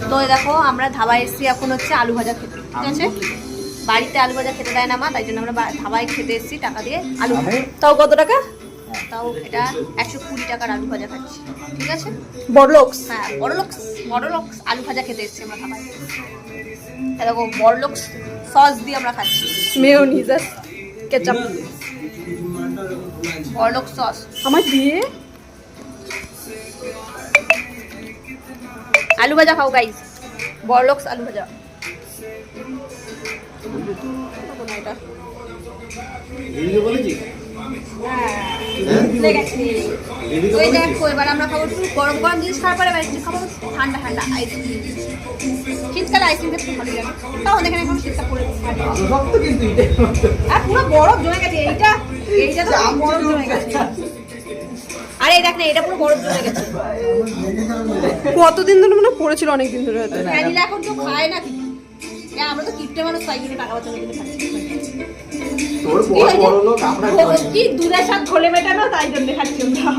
তো দেখো আমরা ধাবায় এসেছি এখন হচ্ছে আলু ভাজা খেতে, ঠিক আছে? বাড়িতে আলু ভাজা খেতে দেয় না মা, তাই জন্য আমরা ধাবায় খেতে এসেছি টাকা দিয়ে আলু। তাও কত টাকা? তাও এটা 120 টাকার আলু ভাজা খাচ্ছি, ঠিক আছে? বড়লোকস। হ্যাঁ বড়লোকস আলু ভাজা খেতে এসেছি আমরা ধাবায়। দেখো বড়লোকস সস দিয়ে আমরা খাচ্ছি, মেয়োনিজ আর কেচাপ। বড়লোকস সস আমার দিয়ে আলু ভাজা খাও গাইস, বড়লোকস আলু ভাজা। ওই দেখো এবার আমরা খাবো একটু গরম গরম জিনিস খাওয়ার পরে একটু খাবো ঠান্ডা ঠান্ডা আইসক্রিম। শীতকালে আইসক্রিম খেতে ভালো লাগে, তাও দেখেন এখন শীতটা পড়ে আর পুরো বরফ জমে গেছে। এইটা তো বরফ জমে গেছে। আরে এই দেখ না, এটা পুরো বরফ জমে গেছে। কতদিন ধরে মানে পড়েছিল, অনেকদিন ধরে হয়তো। ভ্যানিলা এখন তো খায় না কিছু, আমরা তো কিপটে মানুষ তাই কিনে টাকা বাঁচানো কিনে খাচ্ছি। কি দুধের সাথে ঘোলে মেটানো, তাই জন্য খাচ্ছি আমরা।